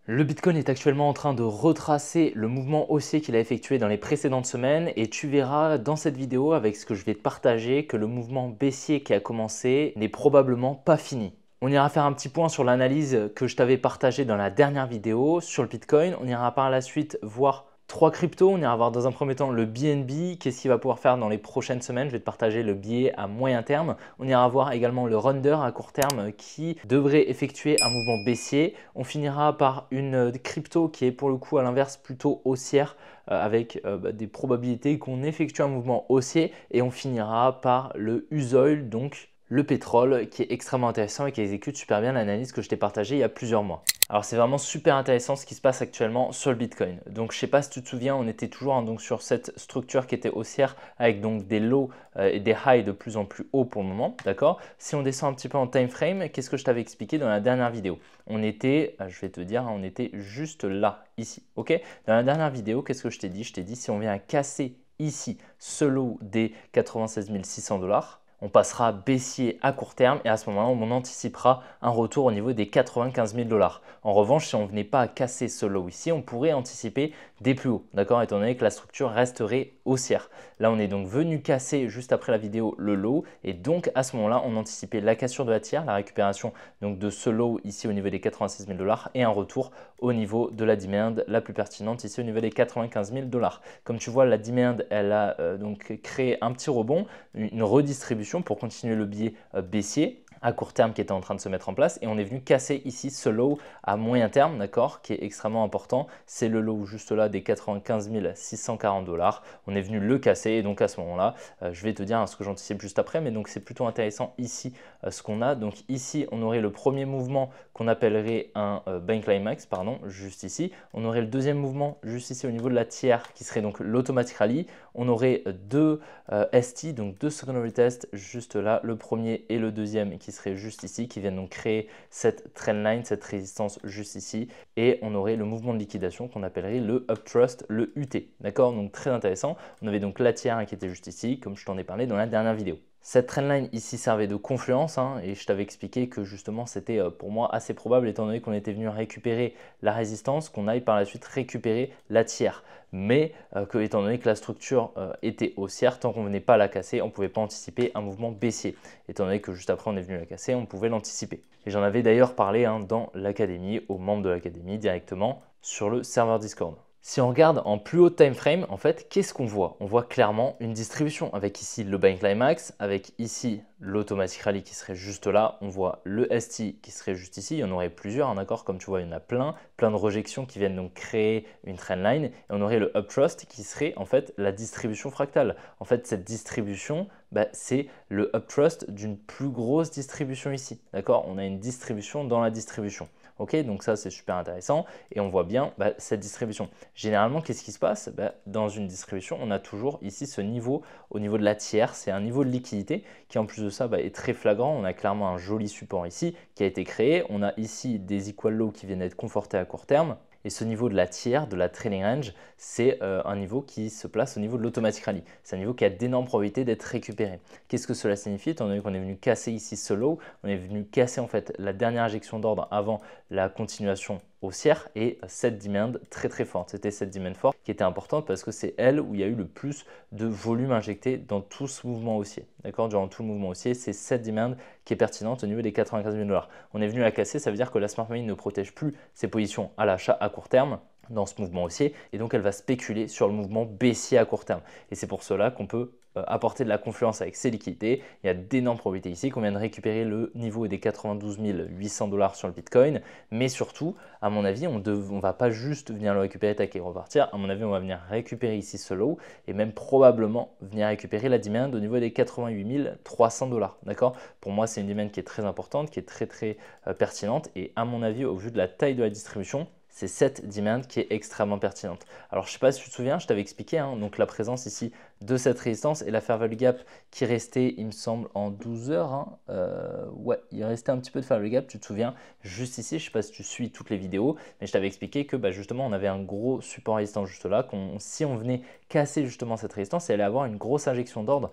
Le Bitcoin est actuellement en train de retracer le mouvement haussier qu'il a effectué dans les précédentes semaines et tu verras dans cette vidéo avec ce que je vais te partager que le mouvement baissier qui a commencé n'est probablement pas fini. On ira faire un petit point sur l'analyse que je t'avais partagée dans la dernière vidéo sur le Bitcoin. On ira par la suite voir trois cryptos. On ira voir dans un premier temps le BNB, qu'est-ce qu'il va pouvoir faire dans les prochaines semaines. Je vais te partager le billet à moyen terme. On ira voir également le Runder à court terme qui devrait effectuer un mouvement baissier. On finira par une crypto qui est pour le coup à l'inverse plutôt haussière avec des probabilités qu'on effectue un mouvement haussier. Et on finira par le Usoil, donc le pétrole, qui est extrêmement intéressant et qui exécute super bien l'analyse que je t'ai partagée il y a plusieurs mois. Alors c'est vraiment super intéressant ce qui se passe actuellement sur le Bitcoin. Donc je ne sais pas si tu te souviens, on était toujours donc, sur cette structure qui était haussière avec donc des lows et des highs de plus en plus hauts pour le moment, d'accord? Si on descend un petit peu en time frame, qu'est-ce que je t'avais expliqué dans la dernière vidéo? On était, je vais te dire, on était juste là, ici, ok? Dans la dernière vidéo, qu'est-ce que je t'ai dit? Je t'ai dit si on vient casser ici ce low des 96 600 $, on passera baissier à court terme et à ce moment-là, on anticipera un retour au niveau des 95 000 $. En revanche, si on ne venait pas à casser ce low ici, on pourrait anticiper des plus hauts, d'accord, étant donné que la structure resterait haussière. Là, on est donc venu casser juste après la vidéo le low et donc à ce moment-là, on anticipait la cassure de la tiers, la récupération donc de ce low ici au niveau des 96 000 $ et un retour au niveau de la demand la plus pertinente ici au niveau des 95 000 $. Comme tu vois, la demand, elle a donc créé un petit rebond, une redistribution pour continuer le biais baissier à court terme qui était en train de se mettre en place et on est venu casser ici ce low à moyen terme, d'accord, qui est extrêmement important. C'est le low juste là des 95 640 $. On est venu le casser et donc à ce moment-là, je vais te dire ce que j'anticipe juste après, mais donc c'est plutôt intéressant ici ce qu'on a. Donc ici, on aurait le premier mouvement qu'on appellerait un bank climax, pardon, juste ici. On aurait le deuxième mouvement juste ici au niveau de la tiers qui serait donc l'automatic rally. On aurait deux ST, donc deux secondary tests juste là, le premier et le deuxième qui serait juste ici, qui viennent donc créer cette trendline, cette résistance juste ici. Et on aurait le mouvement de liquidation qu'on appellerait le uptrust, le UT. D'accord? Donc très intéressant. On avait donc la tiers qui était juste ici, comme je t'en ai parlé dans la dernière vidéo. Cette trendline ici servait de confluence et je t'avais expliqué que justement c'était pour moi assez probable étant donné qu'on était venu récupérer la résistance, qu'on aille par la suite récupérer la tiers. Mais que étant donné que la structure était haussière, tant qu'on ne venait pas la casser, on ne pouvait pas anticiper un mouvement baissier. Étant donné que juste après on est venu la casser, on pouvait l'anticiper. Et j'en avais d'ailleurs parlé dans l'académie, aux membres de l'académie directement sur le serveur Discord. Si on regarde en plus haut time frame, en fait, qu'est-ce qu'on voit? On voit clairement une distribution avec ici le bank climax, avec ici l'automatic rally qui serait juste là. On voit le ST qui serait juste ici. Il y en aurait plusieurs, d'accord? Comme tu vois, il y en a plein de rejections qui viennent donc créer une trendline. Et on aurait le uptrust qui serait en fait la distribution fractale. En fait, cette distribution, c'est le uptrust d'une plus grosse distribution ici, d'accord? On a une distribution dans la distribution. Ok, donc ça c'est super intéressant et on voit bien cette distribution. Généralement, qu'est-ce qui se passe? Dans une distribution, on a toujours ici ce niveau au niveau de la tiers, c'est un niveau de liquidité qui en plus de ça est très flagrant. On a clairement un joli support ici qui a été créé. On a ici des equal lows qui viennent être confortés à court terme. Et ce niveau de la tiers, de la trading range, c'est un niveau qui se place au niveau de l'automatic rally. C'est un niveau qui a d'énormes probabilités d'être récupéré. Qu'est-ce que cela signifie? Étant donné qu'on est venu casser ici ce low, on est venu casser en fait la dernière injection d'ordre avant la continuation haussière et cette demand très forte. C'était cette demand forte qui était importante parce que c'est elle où il y a eu le plus de volume injecté dans tout ce mouvement haussier. D'accord? Durant tout le mouvement haussier, c'est cette demand qui est pertinente au niveau des 95 000 $. On est venu la casser, ça veut dire que la smart money ne protège plus ses positions à l'achat à court terme dans ce mouvement haussier et donc elle va spéculer sur le mouvement baissier à court terme. Et c'est pour cela qu'on peut apporter de la confluence avec ces liquidités. Il y a d'énormes probabilités ici qu'on vient de récupérer le niveau des 92 800 $ sur le Bitcoin. Mais surtout, à mon avis, on ne va pas juste venir le récupérer, taquer et repartir. À mon avis, on va venir récupérer ici ce low et même probablement venir récupérer la demand au niveau des 88 300 $. D'accord? Pour moi, c'est une demand qui est très importante, qui est très pertinente. Et à mon avis, au vu de la taille de la distribution, c'est cette demand qui est extrêmement pertinente. Alors, je ne sais pas si tu te souviens, je t'avais expliqué donc la présence ici de cette résistance et la fair value gap qui restait, il me semble, en 12 heures. Ouais, il restait un petit peu de fair value gap, tu te souviens, juste ici. Je ne sais pas si tu suis toutes les vidéos, mais je t'avais expliqué que justement, on avait un gros support résistant juste là. Si on venait casser justement cette résistance, il allait avoir une grosse injection d'ordre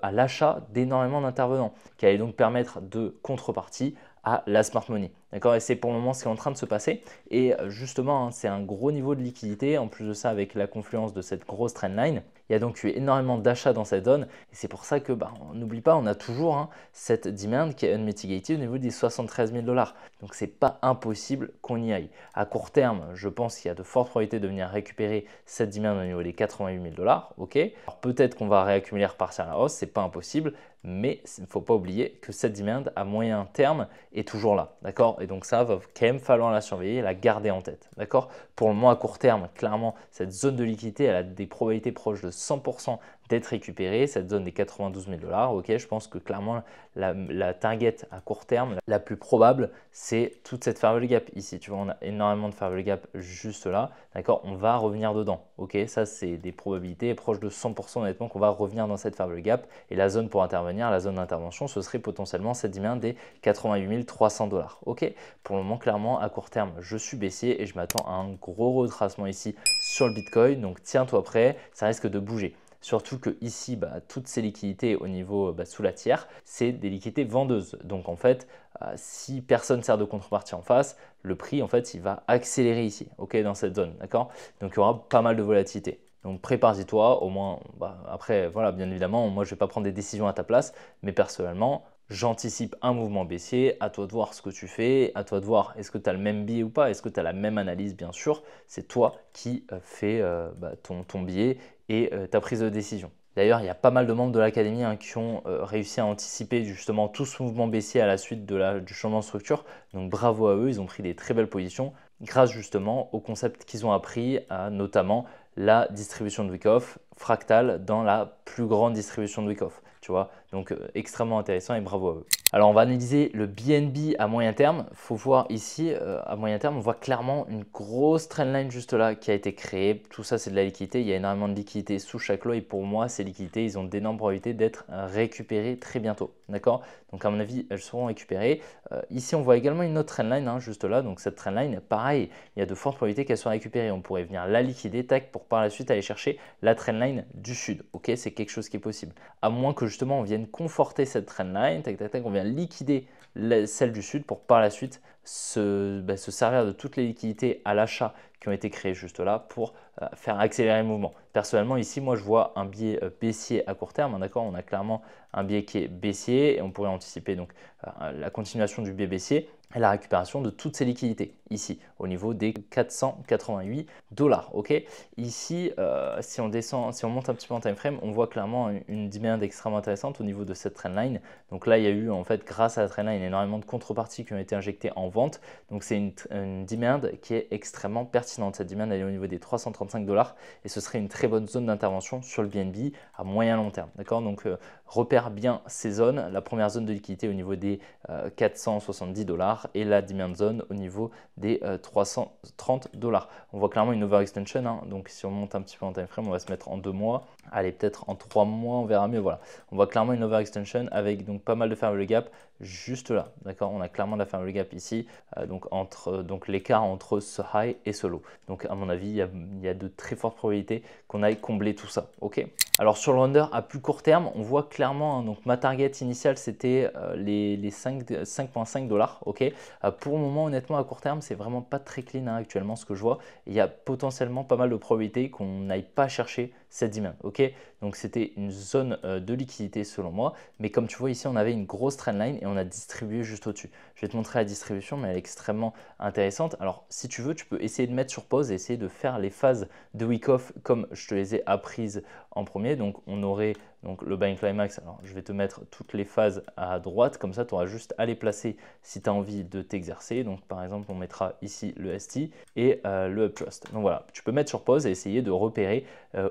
à l'achat d'énormément d'intervenants qui allait donc permettre de contrepartie à la smart money. D'accord, et c'est pour le moment ce qui est en train de se passer. Et justement, hein, c'est un gros niveau de liquidité. En plus de ça, avec la confluence de cette grosse trendline, il y a donc eu énormément d'achats dans cette zone. Et c'est pour ça que, on n'oublie pas, on a toujours hein, cette demand qui est unmitigated au niveau des 73 000 $. Donc, ce n'est pas impossible qu'on y aille. À court terme, je pense qu'il y a de fortes probabilités de venir récupérer cette demand au niveau des 88 000 $. Ok. Alors, peut-être qu'on va réaccumuler, repartir à la hausse, ce n'est pas impossible. Mais il ne faut pas oublier que cette demand à moyen terme est toujours là, d'accord? Et donc ça va quand même falloir la surveiller et la garder en tête, d'accord? Pour le moment à court terme, clairement, cette zone de liquidité, elle a des probabilités proches de 100% d'être récupérée, cette zone des 92 000 $, ok? Je pense que clairement, la target à court terme, la plus probable, c'est toute cette fair value gap ici. Tu vois, on a énormément de fair value gap juste là, d'accord? On va revenir dedans, ok? Ça, c'est des probabilités proches de 100% honnêtement qu'on va revenir dans cette fair value gap et la zone pour intervenir, la zone d'intervention, ce serait potentiellement cette demand des 88 300 $. Ok, pour le moment, clairement, à court terme, je suis baissier et je m'attends à un gros retracement ici sur le Bitcoin. Donc, tiens-toi prêt, ça risque de bouger. Surtout que ici, toutes ces liquidités au niveau sous la tière, c'est des liquidités vendeuses. Donc en fait, si personne sert de contrepartie en face, le prix en fait, il va accélérer ici, ok, dans cette zone, d'accord? Donc il y aura pas mal de volatilité. Donc prépare-y-toi, au moins, après, voilà, bien évidemment, moi je ne vais pas prendre des décisions à ta place, mais personnellement, j'anticipe un mouvement baissier, à toi de voir ce que tu fais, à toi de voir est-ce que tu as le même biais ou pas, est-ce que tu as la même analyse, bien sûr, c'est toi qui fais ton biais et ta prise de décision. D'ailleurs, il y a pas mal de membres de l'académie hein, qui ont réussi à anticiper justement tout ce mouvement baissier à la suite du changement de structure. Donc bravo à eux, ils ont pris des très belles positions grâce justement au concept qu'ils ont appris, notamment la distribution de Wyckoff fractale dans la plus grande distribution de Wyckoff. Tu vois, donc extrêmement intéressant et bravo à eux. Alors on va analyser le BNB à moyen terme. Il faut voir ici, à moyen terme, on voit clairement une grosse trendline juste là qui a été créée. Tout ça, c'est de la liquidité. Il y a énormément de liquidité sous chaque lot et pour moi, ces liquidités, ils ont d'énormes probabilités d'être récupérées très bientôt. D'accord? Donc à mon avis, elles seront récupérées. Ici, on voit également une autre trendline hein, juste là. Donc cette trendline, pareil, il y a de fortes probabilités qu'elle soit récupérée. On pourrait venir la liquider, tac, pour par la suite aller chercher la trendline du sud. Ok, c'est quelque chose qui est possible. À moins que justement, on vienne conforter cette trendline, tac, tac, tac, on vient liquider celle du sud pour par la suite se servir de toutes les liquidités à l'achat qui ont été créées juste là pour faire accélérer le mouvement. Personnellement, ici, moi, je vois un biais baissier à court terme. Hein, d'accord, on a clairement un biais qui est baissier et on pourrait anticiper donc la continuation du biais baissier et la récupération de toutes ces liquidités ici au niveau des 488 $. Ok, ici, si on descend, si on monte un petit peu en time frame, on voit clairement une demand extrêmement intéressante au niveau de cette trendline. Donc là, il y a eu en fait, grâce à la trendline, énormément de contreparties qui ont été injectées en vente. Donc c'est une demand qui est extrêmement pertinente. Cette demand elle est au niveau des 335 $ et ce serait une très bonne zone d'intervention sur le BNB à moyen long terme. D'accord, donc repère bien ces zones. La première zone de liquidité au niveau des 470 $ et la demand zone au niveau des 330 $. On voit clairement une overextension. Hein. Donc si on monte un petit peu en time frame, on va se mettre en 2 mois. Allez, peut-être en 3 mois, on verra mieux. Voilà, on voit clairement une overextension avec donc pas mal de fair value gap juste là. D'accord, on a clairement de la fair value gap ici. Donc l'écart entre ce high et ce low. Donc à mon avis, il y a de très fortes probabilités qu'on aille combler tout ça. Ok. Alors sur le render à plus court terme, on voit clairement, hein, donc ma target initiale c'était les 5,5 $. Ok. Pour le moment, honnêtement, à court terme, c'est vraiment pas très clean hein, actuellement ce que je vois. Il y a potentiellement pas mal de probabilités qu'on n'aille pas chercher cette demand. Ok. Donc c'était une zone de liquidité selon moi. Mais comme tu vois ici, on avait une grosse trendline et on a distribué juste au-dessus. Je vais te montrer la distribution, mais elle est extrêmement intéressante. Alors si tu veux, tu peux essayer de mettre sur pause et essayer de faire les phases de Wyckoff comme je te les ai apprises en premier. Donc on aurait donc le buying climax. Alors je vais te mettre toutes les phases à droite, comme ça tu auras juste à les placer si tu as envie de t'exercer. Donc par exemple, on mettra ici le ST et le Uptrust. Donc voilà, tu peux mettre sur pause et essayer de repérer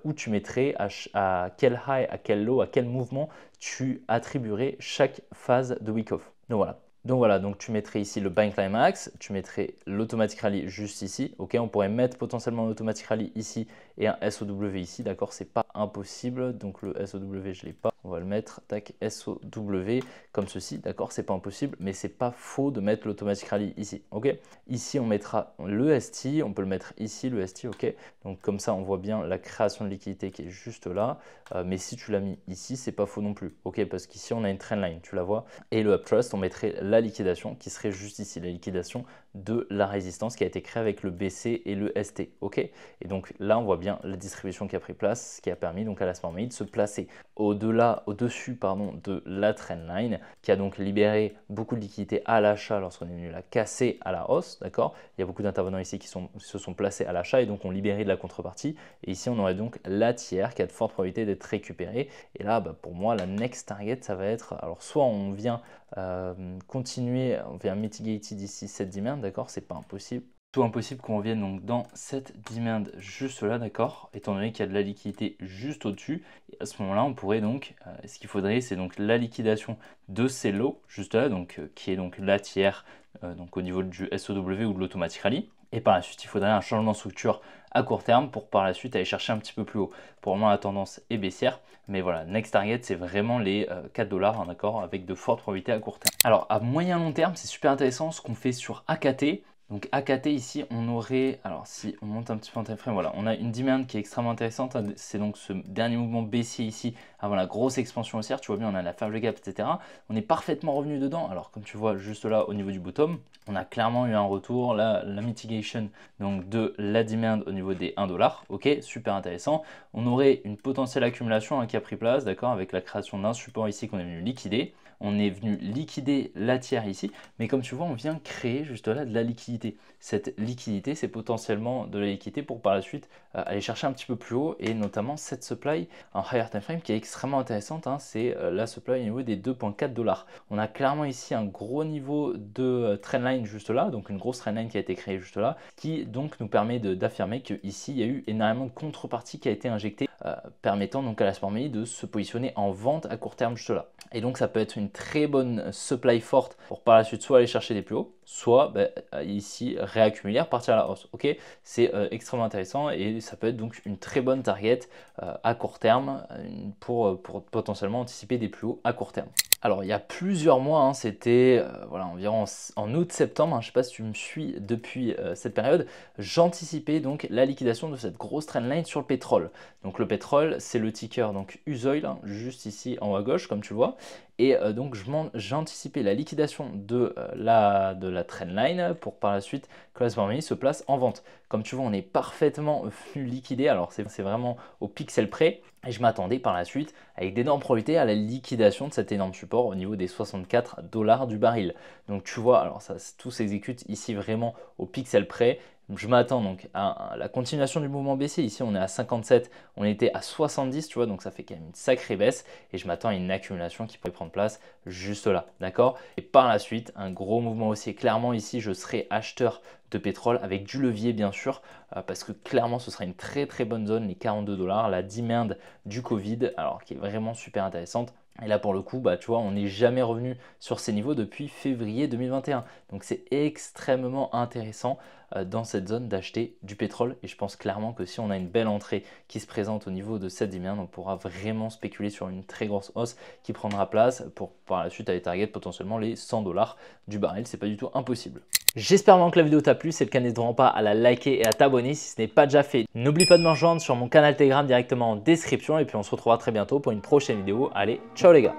où tu mettrais à quel high, à quel low, à quel mouvement tu attribuerais chaque phase de Wyckoff. Donc voilà, donc tu mettrais ici le buying climax, tu mettrais l'automatic rally juste ici. Ok, on pourrait mettre potentiellement l'automatic rally ici et un SOW ici, d'accord, c'est pas impossible. Donc le SOW, je ne l'ai pas. on va le mettre, tac, SOW, comme ceci, d'accord? C'est pas impossible, mais c'est pas faux de mettre l'automatic rally ici, ok? Ici, on mettra le ST, on peut le mettre ici, le ST, ok? Donc comme ça, on voit bien la création de liquidité qui est juste là, mais si tu l'as mis ici, c'est pas faux non plus, ok? Parce qu'ici, on a une trendline, tu la vois? Et le uptrust, on mettrait la liquidation qui serait juste ici, la liquidation de la résistance qui a été créée avec le BC et le ST, ok? Et donc là, on voit bien la distribution qui a pris place, ce qui a permis donc à la Smart Money de se placer au-dessus de la trendline, qui a donc libéré beaucoup de liquidités à l'achat lorsqu'on est venu la casser à la hausse, d'accord? Il y a beaucoup d'intervenants ici qui se sont placés à l'achat et donc ont libéré de la contrepartie. Et ici, on aurait donc la tiers qui a de fortes probabilités d'être récupérée. Et là, pour moi, la next target, ça va être, alors soit on vient continuer, on vient mitigated ici cette demand, d'accord? C'est pas impossible. Tout impossible qu'on revienne donc dans cette demand juste là, d'accord, étant donné qu'il y a de la liquidité juste au-dessus. Et à ce moment-là, on pourrait donc, ce qu'il faudrait, c'est donc la liquidation de ces lots juste là, donc qui est donc la tiers, donc au niveau du SOW ou de l'automatic rally. Et par la suite, il faudrait un changement de structure à court terme pour par la suite aller chercher un petit peu plus haut. Pour le moment, la tendance est baissière, mais voilà, next target, c'est vraiment les 4 $, hein, d'accord, avec de fortes probabilités à court terme. Alors à moyen long terme, c'est super intéressant ce qu'on fait sur AKT. Donc AKT ici, on aurait, alors si on monte un petit peu en time frame, voilà, on a une demand qui est extrêmement intéressante. C'est donc ce dernier mouvement baissier ici avant la grosse expansion haussière. Tu vois bien, on a la faible gap, etc. On est parfaitement revenu dedans. Alors comme tu vois juste là au niveau du bottom, on a clairement eu un retour, la mitigation donc de la demand au niveau des 1 $. Ok, super intéressant. On aurait une potentielle accumulation hein, qui a pris place, d'accord, avec la création d'un support ici qu'on est venu liquider. On est venu liquider la tiers ici, mais comme tu vois, on vient créer juste là de la liquidité. Cette liquidité, c'est potentiellement de la liquidité pour par la suite aller chercher un petit peu plus haut et notamment cette supply en higher time frame qui est extrêmement intéressante. Hein, c'est la supply au niveau des 2,4 $. On a clairement ici un gros niveau de trendline juste là, donc une grosse trendline qui a été créée juste là, qui donc nous permet d'affirmer qu'ici, il y a eu énormément de contrepartie qui a été injectée, permettant donc à la Smart Money de se positionner en vente à court terme juste là. Et donc ça peut être une très bonne supply forte pour par la suite soit aller chercher des plus hauts, soit ici réaccumuler, repartir à la hausse. Ok, c'est extrêmement intéressant et ça peut être donc une très bonne target à court terme pour potentiellement anticiper des plus hauts à court terme. Alors il y a plusieurs mois, hein, c'était voilà, environ en août-septembre, hein, je ne sais pas si tu me suis depuis cette période, j'anticipais donc la liquidation de cette grosse trendline sur le pétrole. Donc le pétrole, c'est le ticker donc Usoil, hein, juste ici en haut à gauche comme tu vois. Et donc j'anticipais la liquidation de la trendline pour par la suite que la Smart Money se place en vente. Comme tu vois, on est parfaitement venu liquider, alors c'est vraiment au pixel près. Et je m'attendais par la suite avec d'énormes probabilités à la liquidation de cet énorme support au niveau des 64 $ du baril. Donc tu vois, alors ça tout s'exécute ici vraiment au pixel près. Je m'attends donc à la continuation du mouvement baissier. Ici, on est à 57, on était à 70, tu vois, donc ça fait quand même une sacrée baisse. Et je m'attends à une accumulation qui pourrait prendre place juste là, d'accord? Et par la suite, un gros mouvement haussier. Clairement, ici, je serai acheteur de pétrole avec du levier, bien sûr, parce que clairement, ce sera une très très bonne zone, les 42 $, la demand du Covid, alors qui est vraiment super intéressante. Et là, pour le coup, tu vois, on n'est jamais revenu sur ces niveaux depuis février 2021. Donc, c'est extrêmement intéressant dans cette zone d'acheter du pétrole. Et je pense clairement que si on a une belle entrée qui se présente au niveau de cette demand, on pourra vraiment spéculer sur une très grosse hausse qui prendra place pour par la suite aller target potentiellement les 100 $ du baril. C'est pas du tout impossible. J'espère vraiment que la vidéo t'a plu. Si c'est le cas, n'hésite pas à la liker et à t'abonner si ce n'est pas déjà fait. N'oublie pas de me rejoindre sur mon canal Telegram directement en description. Et puis on se retrouvera très bientôt pour une prochaine vidéo. Allez, ciao les gars!